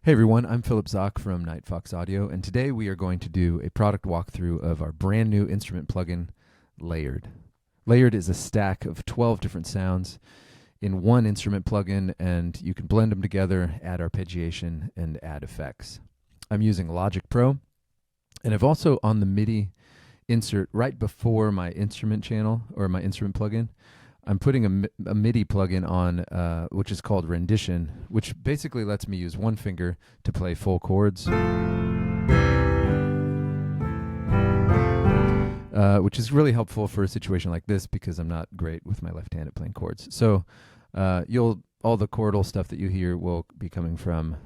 Hey everyone, I'm Philip Zock from Nightfox Audio, and today we are going to do a product walkthrough of our brand new instrument plugin, Layered. Layered is a stack of 12 different sounds in one instrument plugin, and you can blend them together, add arpeggiation, and add effects. I'm using Logic Pro, and I've also on the MIDI insert right before my instrument channel or my instrument plugin, I'm putting a MIDI plugin on, which is called Rendition, which basically lets me use one finger to play full chords, which is really helpful for a situation like this because I'm not great with my left hand at playing chords. So all the chordal stuff that you hear will be coming from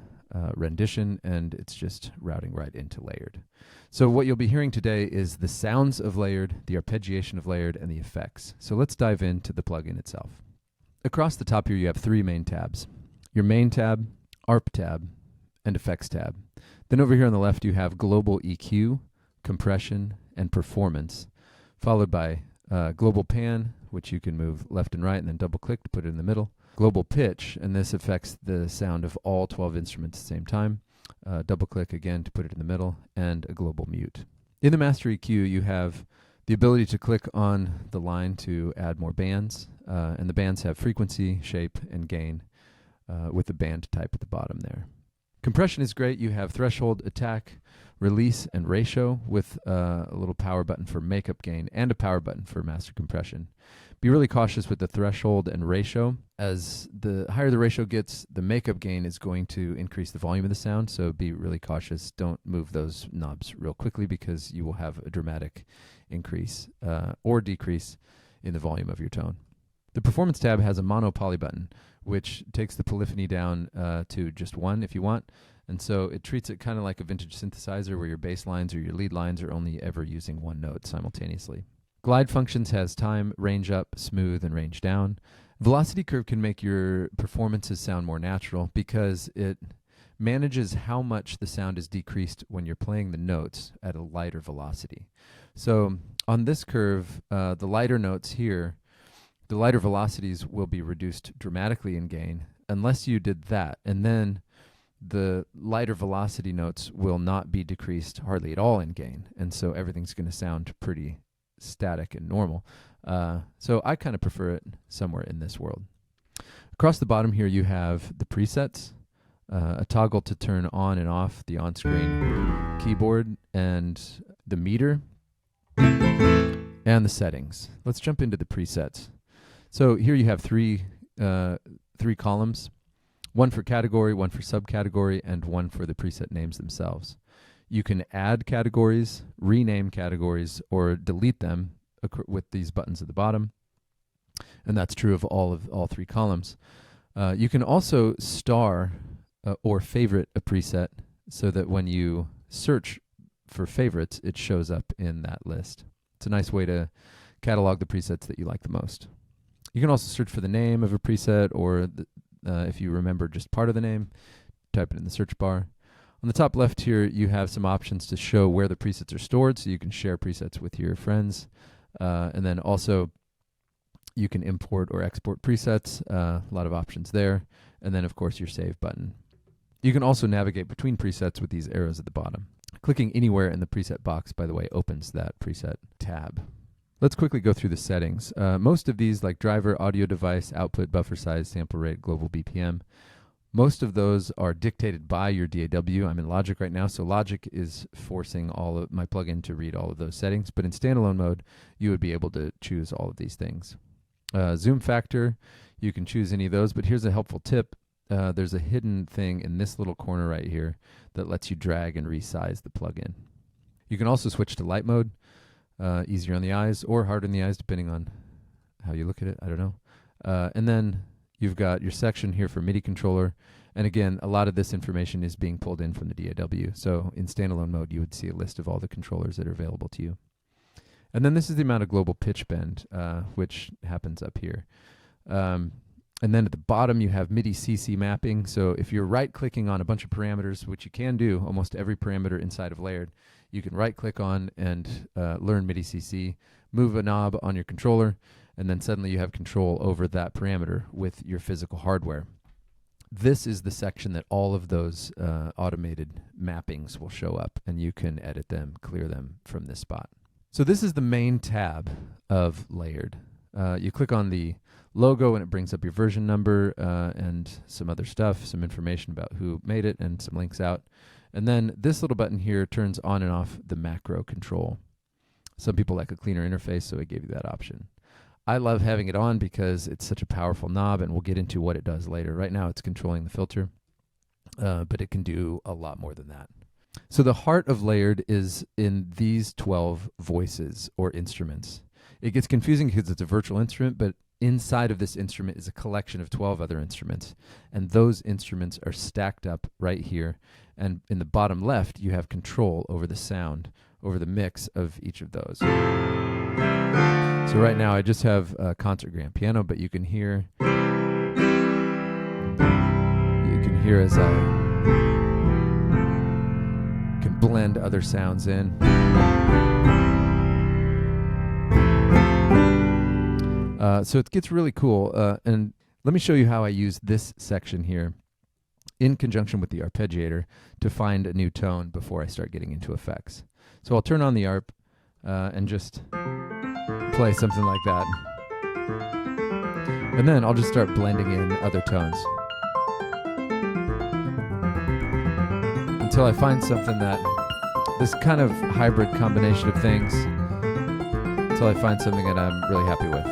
Rendition, and it's just routing right into Layered. So what you'll be hearing today is the sounds of Layered, the arpeggiation of Layered, and the effects. So let's dive into the plugin itself. Across the top here, you have three main tabs. Your main tab, ARP tab, and Effects tab. Then over here on the left, you have Global EQ, Compression, and Performance, followed by Global Pan, which you can move left and right and then double-click to put it in the middle. Global Pitch, and this affects the sound of all 12 instruments at the same time. Double-click again to put it in the middle, and a Global Mute. In the Master EQ, you have the ability to click on the line to add more bands, and the bands have frequency, shape, and gain with the band type at the bottom there. Compression is great. You have threshold, attack, release, and ratio with a little power button for makeup gain and a power button for master compression. Be really cautious with the threshold and ratio. As the higher the ratio gets, the makeup gain is going to increase the volume of the sound, so be really cautious. Don't move those knobs real quickly because you will have a dramatic increase or decrease in the volume of your tone. The Performance tab has a mono poly button, which takes the polyphony down to just one if you want. And so it treats it kind of like a vintage synthesizer where your bass lines or your lead lines are only ever using one note simultaneously. Glide Functions has time, range up, smooth, and range down. Velocity Curve can make your performances sound more natural because it manages how much the sound is decreased when you're playing the notes at a lighter velocity. So on this curve, the lighter notes here, the lighter velocities will be reduced dramatically in gain unless you did that. And then the lighter velocity notes will not be decreased hardly at all in gain. And so everything's going to sound pretty static and normal. So I kind of prefer it somewhere in this world. Across the bottom here, you have the presets, a toggle to turn on and off the on-screen keyboard, and the meter, and the settings. Let's jump into the presets. So here you have three columns, one for category, one for subcategory, and one for the preset names themselves. You can add categories, rename categories, or delete them with these buttons at the bottom, and that's true of all three columns. You can also star or favorite a preset so that when you search for favorites, it shows up in that list. It's a nice way to catalog the presets that you like the most. You can also search for the name of a preset, or if you remember just part of the name, type it in the search bar. On the top left here, you have some options to show where the presets are stored, so you can share presets with your friends. And then also, you can import or export presets, a lot of options there. And then, of course, your save button. You can also navigate between presets with these arrows at the bottom. Clicking anywhere in the preset box, by the way, opens that preset tab. Let's quickly go through the settings. Most of these, like driver, audio device, output, buffer size, sample rate, global BPM, most of those are dictated by your DAW. I'm in Logic right now, so Logic is forcing all of my plugin to read all of those settings. But in standalone mode, you would be able to choose all of these things. Zoom factor, you can choose any of those, but here's a helpful tip. There's a hidden thing in this little corner right here that lets you drag and resize the plugin. You can also switch to light mode, easier on the eyes or harder on the eyes, depending on how you look at it. I don't know. And then you've got your section here for MIDI controller. And again, a lot of this information is being pulled in from the DAW. So in standalone mode, you would see a list of all the controllers that are available to you. And then this is the amount of global pitch bend, which happens up here. And then at the bottom, you have MIDI CC mapping. So if you're right-clicking on a bunch of parameters, which you can do, almost every parameter inside of Layered, you can right-click on and learn MIDI CC, move a knob on your controller, and then suddenly you have control over that parameter with your physical hardware. this is the section that all of those automated mappings will show up, and you can edit them, clear them from this spot. So this is the main tab of Layered. You click on the logo and it brings up your version number and some other stuff, some information about who made it and some links out. And then this little button here turns on and off the macro control. Some people like a cleaner interface, so I gave you that option. I love having it on because it's such a powerful knob, and we'll get into what it does later. Right now it's controlling the filter, but it can do a lot more than that. So the heart of Layered is in these 12 voices or instruments. It gets confusing because it's a virtual instrument, but inside of this instrument is a collection of 12 other instruments, and those instruments are stacked up right here. And in the bottom left, you have control over the sound, over the mix of each of those. So right now, I just have a concert grand piano, but you can hear as I can blend other sounds in. So it gets really cool. And let me show you how I use this section here in conjunction with the arpeggiator to find a new tone before I start getting into effects. So I'll turn on the arp and just play something like that. And then I'll just start blending in other tones until I find something that, this kind of hybrid combination of things, until I find something that I'm really happy with.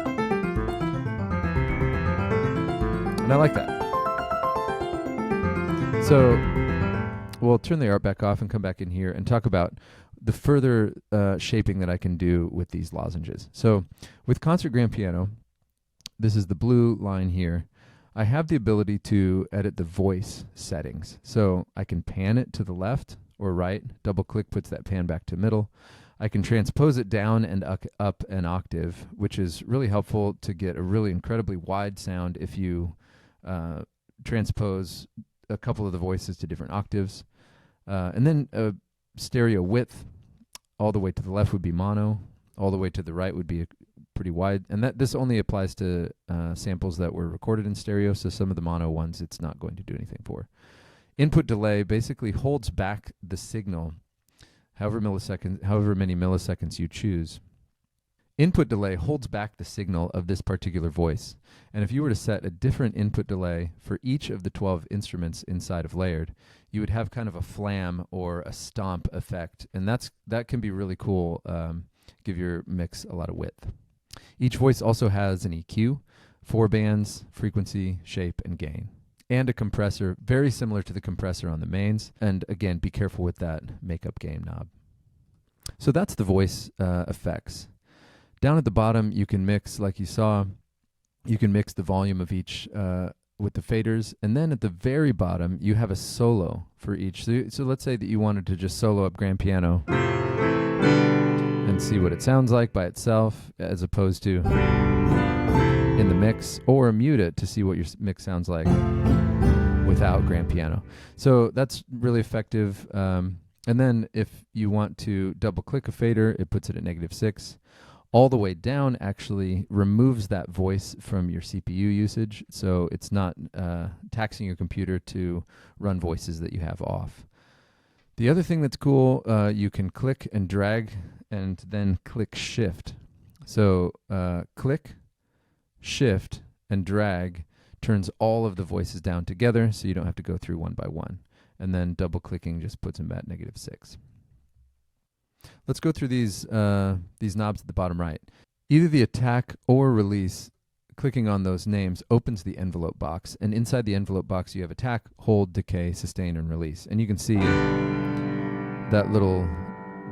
And I like that. So we'll turn the art back off and come back in here and talk about the further shaping that I can do with these lozenges. So with Concert Grand Piano, this is the blue line here. I have the ability to edit the voice settings. So I can pan it to the left or right. Double click puts that pan back to middle. I can transpose it down and up an octave, which is really helpful to get a really incredibly wide sound if you transpose a couple of the voices to different octaves. And then stereo width, all the way to the left would be mono, all the way to the right would be pretty wide. And this only applies to samples that were recorded in stereo, so some of the mono ones it's not going to do anything for. Input delay basically holds back the signal however many milliseconds you choose. Input delay holds back the signal of this particular voice. And if you were to set a different input delay for each of the 12 instruments inside of Layered, you would have kind of a flam or a stomp effect. And that can be really cool, give your mix a lot of width. Each voice also has an EQ, 4 bands, frequency, shape, and gain. And a compressor, very similar to the compressor on the mains. And again, be careful with that makeup gain knob. So that's the voice effects. Down at the bottom, you can mix, like you saw, you can mix the volume of each with the faders. And then at the very bottom, you have a solo for each. So let's say that you wanted to just solo up grand piano and see what it sounds like by itself as opposed to in the mix, or mute it to see what your mix sounds like without grand piano. So that's really effective. And then if you want to double click a fader, it puts it at -6. All the way down actually removes that voice from your CPU usage, so it's not taxing your computer to run voices that you have off. The other thing that's cool, you can click and drag and then click shift. So click, shift, and drag turns all of the voices down together so you don't have to go through one by one. And then double clicking just puts them at -6. Let's go through these knobs at the bottom right. Either the attack or release, clicking on those names opens the envelope box, and inside the envelope box you have attack, hold, decay, sustain, and release. And you can see that little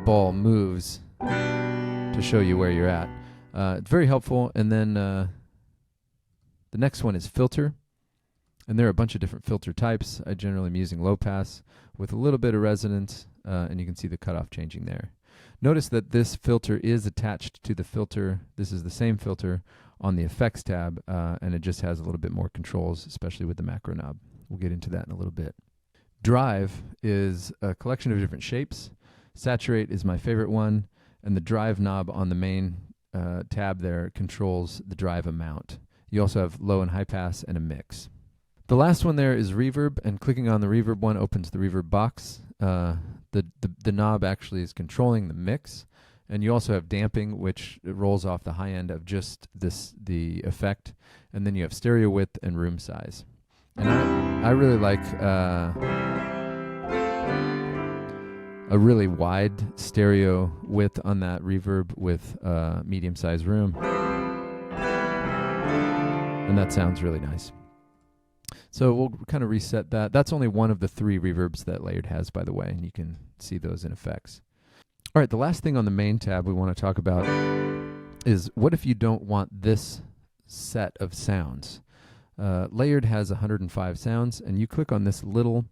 ball moves to show you where you're at. It's very helpful. And then the next one is filter. And there are a bunch of different filter types. I generally am using low pass with a little bit of resonance, and you can see the cutoff changing there. Notice that this filter is attached to the filter. This is the same filter on the effects tab, and it just has a little bit more controls, especially with the macro knob. We'll get into that in a little bit. Drive is a collection of different shapes. Saturate is my favorite one, and the drive knob on the main tab there controls the drive amount. You also have low and high pass and a mix. The last one there is reverb, and clicking on the reverb one opens the reverb box. The knob actually is controlling the mix, and you also have damping, which rolls off the high end of just the effect, and then you have stereo width and room size. And I really like a really wide stereo width on that reverb with medium size room, and that sounds really nice. So we'll kind of reset that. That's only one of the 3 reverbs that Layered has, by the way, and you can see those in effects. All right, the last thing on the main tab we want to talk about is what if you don't want this set of sounds? Layered has 105 sounds, and you click on this little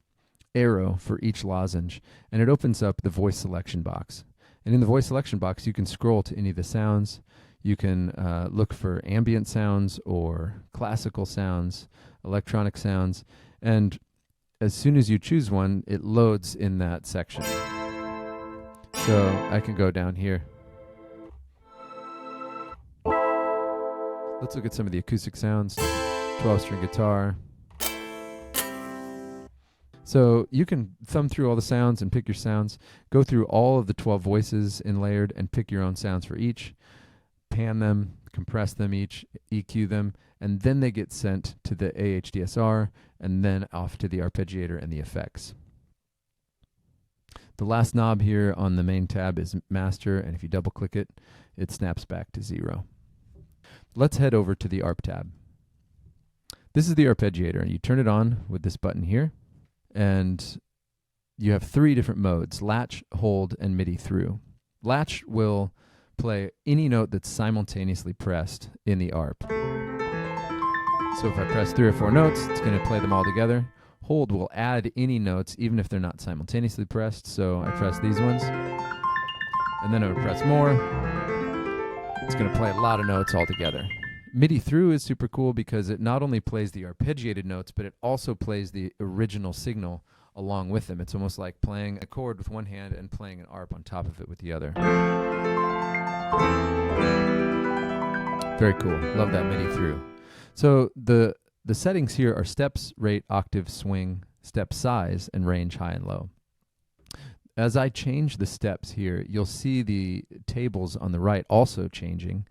arrow for each lozenge, and it opens up the voice selection box. And in the voice selection box, you can scroll to any of the sounds. You can look for ambient sounds or classical sounds, electronic sounds, and as soon as you choose one, it loads in that section. So I can go down here. Let's look at some of the acoustic sounds. 12-string guitar. So you can thumb through all the sounds and pick your sounds, go through all of the 12 voices in Layered and pick your own sounds for each, pan them, compress them each, EQ them, and then they get sent to the AHDSR and then off to the arpeggiator and the effects. The last knob here on the main tab is master, and if you double click it, it snaps back to 0. Let's head over to the ARP tab. This is the arpeggiator, and you turn it on with this button here, and you have 3 different modes: latch, hold, and MIDI through. Latch will play any note that's simultaneously pressed in the ARP. So if I press 3 or 4 notes, it's going to play them all together. Hold will add any notes even if they're not simultaneously pressed. So I press these ones, and then I would press more. It's going to play a lot of notes all together. MIDI through is super cool because it not only plays the arpeggiated notes, but it also plays the original signal along with them. It's almost like playing a chord with one hand and playing an ARP on top of it with the other. Very cool. Love that MIDI through. So the settings here are steps, rate, octave, swing, step size, and range high and low. As I change the steps here, you'll see the tables on the right also changing,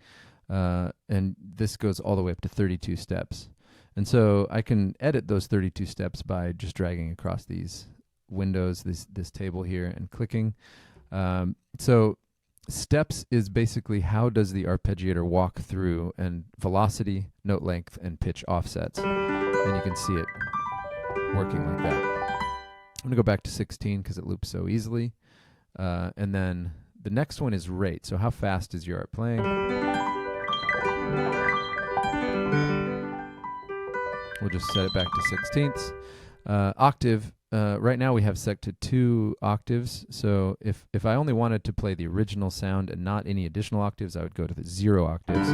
and this goes all the way up to 32 steps. And so I can edit those 32 steps by just dragging across these windows, this table here, and clicking. So steps is basically how does the arpeggiator walk through, and velocity, note length, and pitch offsets. And you can see it working like that. I'm going to go back to 16 because it loops so easily. And then the next one is rate. So how fast is your ARP playing? We'll just set it back to 16ths. Octave, right now we have set to 2 octaves. So if I only wanted to play the original sound and not any additional octaves, I would go to the 0 octaves.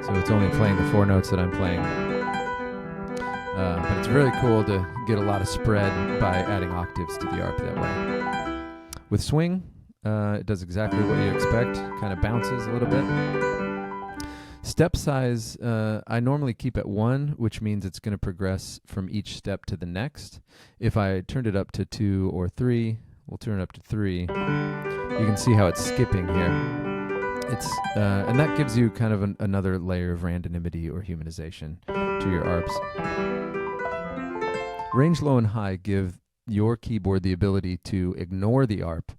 So it's only playing the 4 notes that I'm playing. But it's really cool to get a lot of spread by adding octaves to the ARP that way. With swing, it does exactly what you expect, kind of bounces a little bit. Step size, I normally keep at 1, which means it's going to progress from each step to the next. If I turned it up to 2 or 3, we'll turn it up to 3. You can see how it's skipping here. And that gives you kind of another layer of randomity or humanization to your ARPs. Range low and high give your keyboard the ability to ignore the ARP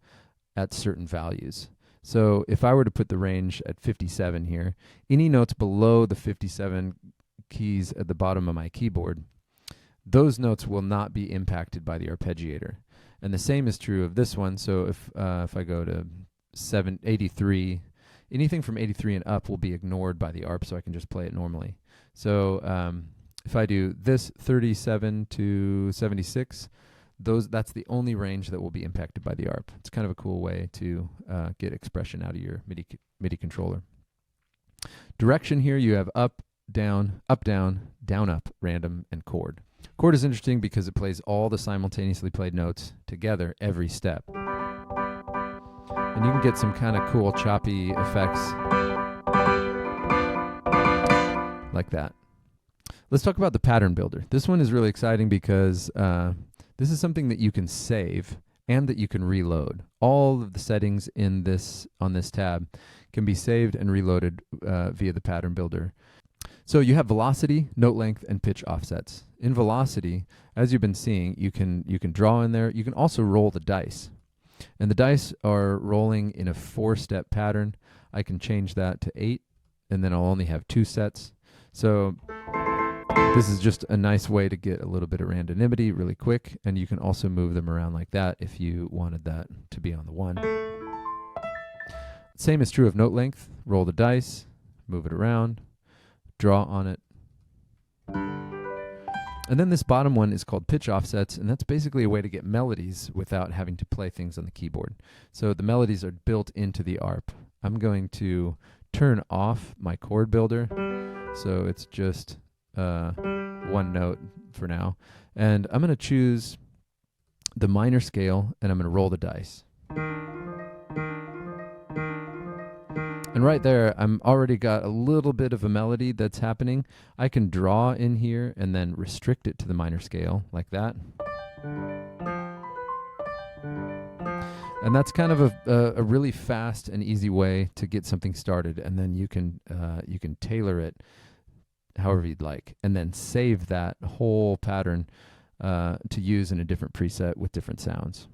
at certain values. So if I were to put the range at 57 here, any notes below the 57 keys at the bottom of my keyboard, those notes will not be impacted by the arpeggiator. And the same is true of this one. So if I go to 83, anything from 83 and up will be ignored by the ARP, so I can just play it normally. So if I do this 37 to 76, that's the only range that will be impacted by the ARP. It's kind of a cool way to get expression out of your MIDI controller. Direction here, you have up, down, down, up, random, and chord. Chord is interesting because it plays all the simultaneously played notes together every step. And you can get some kind of cool choppy effects like that. Let's talk about the pattern builder. This one is really exciting because this is something that you can save and that you can reload. All of the settings in on this tab can be saved and reloaded via the pattern builder. So you have velocity, note length, and pitch offsets. In velocity, as you've been seeing, you can draw in there. You can also roll the dice. And the dice are rolling in a 4-step pattern. I can change that to 8, and then I'll only have 2 sets. So this is just a nice way to get a little bit of randomity really quick, and you can also move them around like that if you wanted that to be on the 1. Same is true of note length. Roll the dice, move it around, draw on it. And then this bottom one is called pitch offsets, and that's basically a way to get melodies without having to play things on the keyboard. So the melodies are built into the ARP. I'm going to turn off my chord builder, so it's just one note for now. And I'm going to choose the minor scale, and I'm going to roll the dice. And right there, I'm already got a little bit of a melody that's happening. I can draw in here and then restrict it to the minor scale like that. And that's kind of a really fast and easy way to get something started. And then you can tailor it however you'd like, and then save that whole pattern to use in a different preset with different sounds.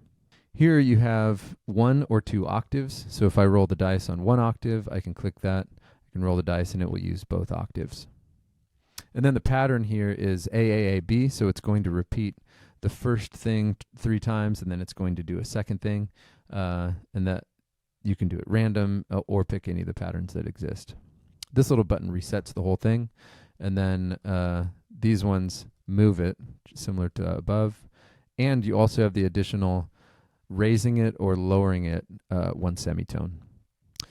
Here you have 1 or 2 octaves. So if I roll the dice on 1 octave, I can click that. I can roll the dice and it will use both octaves. And then the pattern here is AAAB, so it's going to repeat the first thing 3 times, and then it's going to do a second thing, and that you can do it random or pick any of the patterns that exist. This little button resets the whole thing, and then these ones move it, similar to above, and you also have the additional raising it or lowering it 1 semitone.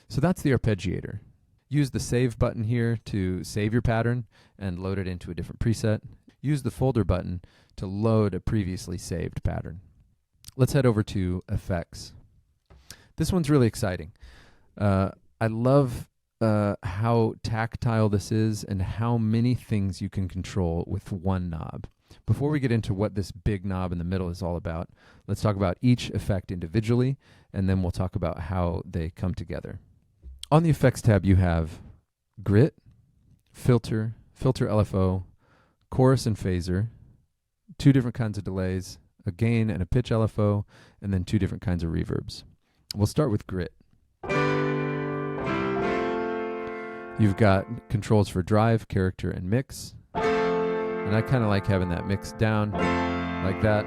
So that's the arpeggiator. Use the save button here to save your pattern and load it into a different preset. Use the folder button to load a previously saved pattern. Let's head over to effects. This one's really exciting. I love how tactile this is and how many things you can control with one knob. Before we get into what this big knob in the middle is all about, let's talk about each effect individually, and then we'll talk about how they come together. On the effects tab, you have grit, filter, filter LFO, chorus and phaser, 2 different kinds of delays, a gain and a pitch LFO, and then 2 different kinds of reverbs. We'll start with grit. You've got controls for drive, character, and mix. And I kind of like having that mixed down like that.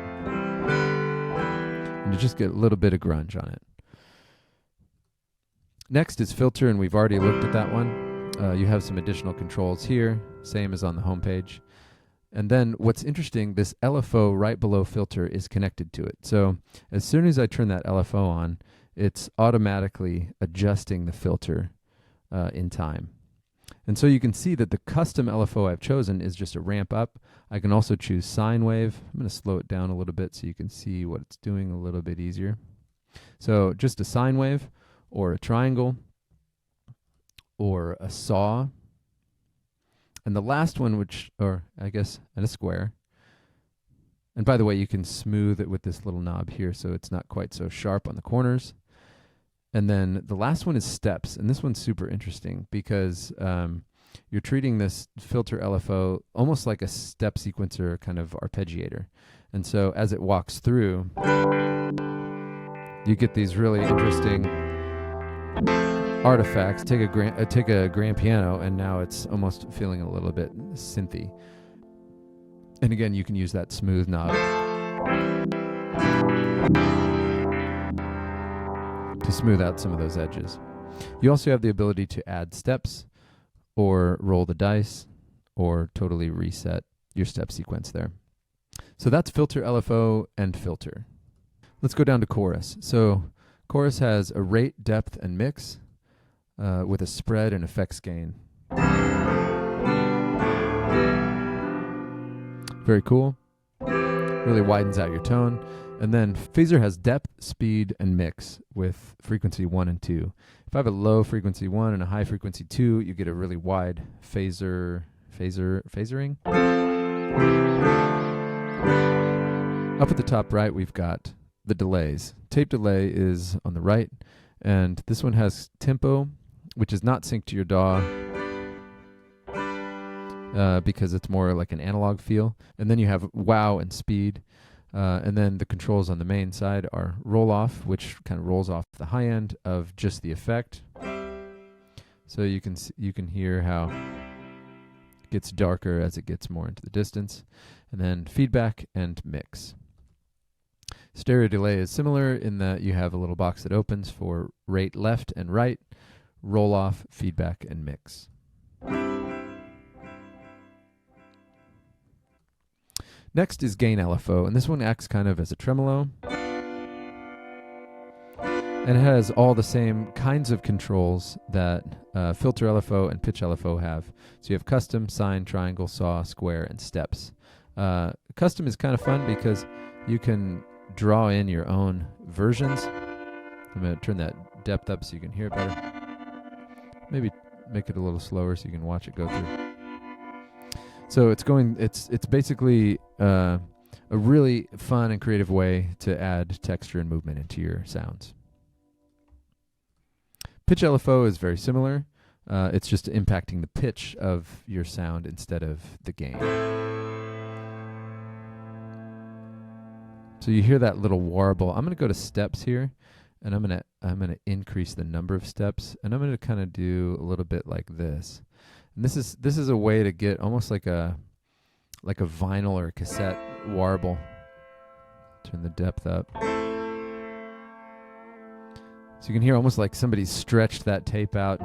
And you just get a little bit of grunge on it. Next is filter, and we've already looked at that one. You have some additional controls here, same as on the home page. And then what's interesting, this LFO right below filter is connected to it. So as soon as I turn that LFO on, it's automatically adjusting the filter in time. And so you can see that the custom LFO I've chosen is just a ramp up. I can also choose sine wave. I'm going to slow it down a little bit so you can see what it's doing a little bit easier. So just a sine wave, or a triangle, or a saw. And the last one, and a square. And by the way, you can smooth it with this little knob here so it's not quite so sharp on the corners. And then the last one is steps, and this one's super interesting because you're treating this filter LFO almost like a step sequencer kind of arpeggiator. And so as it walks through, you get these really interesting artifacts. Take a grand piano, and now it's almost feeling a little bit synthy. And again, you can use that smooth knob to smooth out some of those edges. You also have the ability to add steps, or roll the dice, or totally reset your step sequence there. So that's filter, LFO, and filter. Let's go down to chorus. So chorus has a rate, depth, and mix with a spread and effects gain. Very cool. Really widens out your tone. And then phaser has depth, speed, and mix with frequency 1 and 2. If I have a low frequency 1 and a high frequency 2, you get a really wide phaser phasering. Up at the top right, we've got the delays. Tape delay is on the right, and this one has tempo, which is not synced to your DAW because it's more like an analog feel. And then you have wow and speed. And then the controls on the main side are roll off, which kind of rolls off the high end of just the effect. So you can hear how it gets darker as it gets more into the distance. And then feedback and mix. Stereo delay is similar in that you have a little box that opens for rate left and right, roll off, feedback, and mix. Next is gain LFO, and this one acts kind of as a tremolo. And it has all the same kinds of controls that filter LFO and pitch LFO have. So you have custom, sine, triangle, saw, square, and steps. Custom is kind of fun because you can draw in your own versions. I'm going to turn that depth up so you can hear it better. Maybe make it a little slower so you can watch it go through. So it's basically a really fun and creative way to add texture and movement into your sounds. Pitch LFO is very similar. It's just impacting the pitch of your sound instead of the gain. So you hear that little warble. I'm going to go to steps here, and I'm going to increase the number of steps, and I'm going to kind of do a little bit like this. And this is a way to get almost like a vinyl or a cassette warble. Turn the depth up. So you can hear almost like somebody stretched that tape out.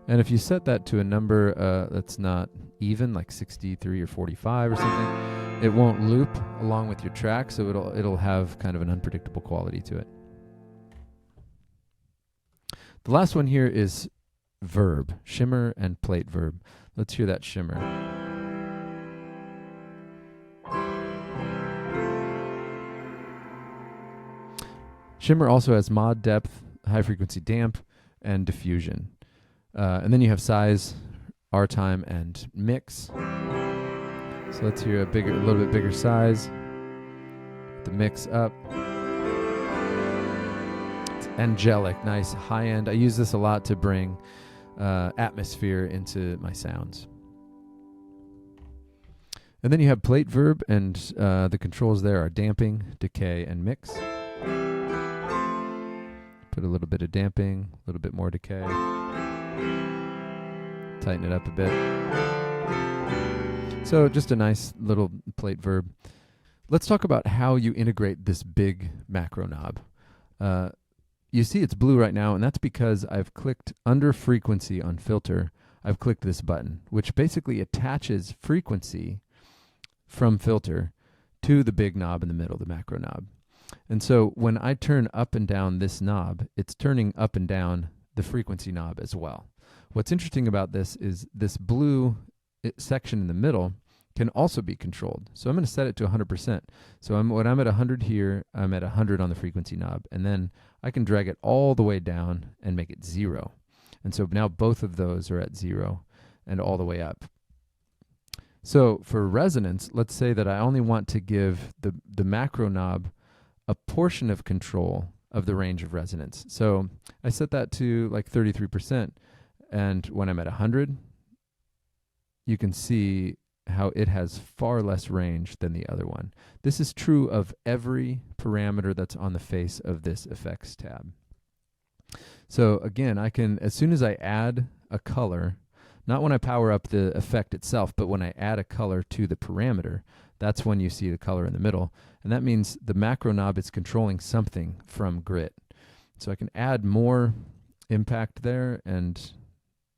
And if you set that to a number that's not even, like 63 or 45 or something, it won't loop along with your track, so it'll have kind of an unpredictable quality to it. The last one here is verb, shimmer and plate verb. Let's hear that shimmer. Shimmer also has mod, depth, high frequency damp, and diffusion. And then you have size, R time, and mix. So let's hear a little bit bigger size. The mix up. It's angelic, nice, high end. I use this a lot to bring atmosphere into my sounds. And then you have plate verb, and the controls there are damping, decay, and mix. Put a little bit of damping, a little bit more decay. Tighten it up a bit. So just a nice little plate verb. Let's talk about how you integrate this big macro knob. You see it's blue right now, and that's because I've clicked under frequency on filter. I've clicked this button, which basically attaches frequency from filter to the big knob in the middle, the macro knob. And so when I turn up and down this knob, it's turning up and down the frequency knob as well. What's interesting about this is this blue section in the middle can also be controlled. So I'm going to set it to 100%. So when I'm at 100 here, I'm at 100 on the frequency knob. And then I can drag it all the way down and make it 0. And so now both of those are at 0 and all the way up. So for resonance, let's say that I only want to give the macro knob a portion of control of the range of resonance. So I set that to like 33%. And when I'm at 100, you can see how it has far less range than the other one. This is true of every parameter that's on the face of this effects tab. So again, I can, as soon as I add a color, not when I power up the effect itself, but when I add a color to the parameter, that's when you see the color in the middle. And that means the macro knob is controlling something from grit. So I can add more impact there, and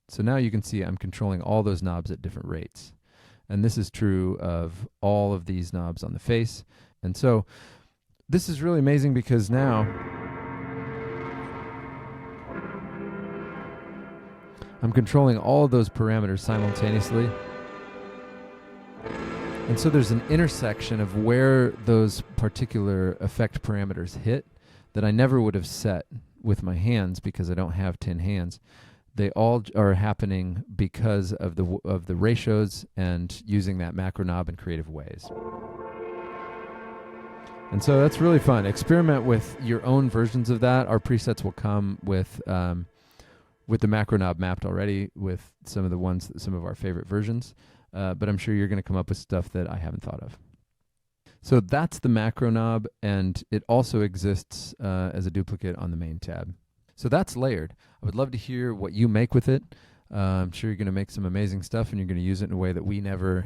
so now you can see I'm controlling all those knobs at different rates. And this is true of all of these knobs on the face. And so this is really amazing because now I'm controlling all of those parameters simultaneously. And so there's an intersection of where those particular effect parameters hit that I never would have set with my hands because I don't have 10 hands. they all are happening because of the ratios and using that macro knob in creative ways. And so that's really fun. Experiment with your own versions of that. Our presets will come with the macro knob mapped already with some of our favorite versions. But I'm sure you're going to come up with stuff that I haven't thought of. So that's the macro knob, and it also exists as a duplicate on the main tab. So that's Layered. I would love to hear what you make with it. I'm sure you're going to make some amazing stuff, and you're going to use it in a way that we never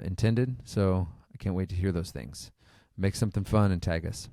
intended. So I can't wait to hear those things. Make something fun and tag us.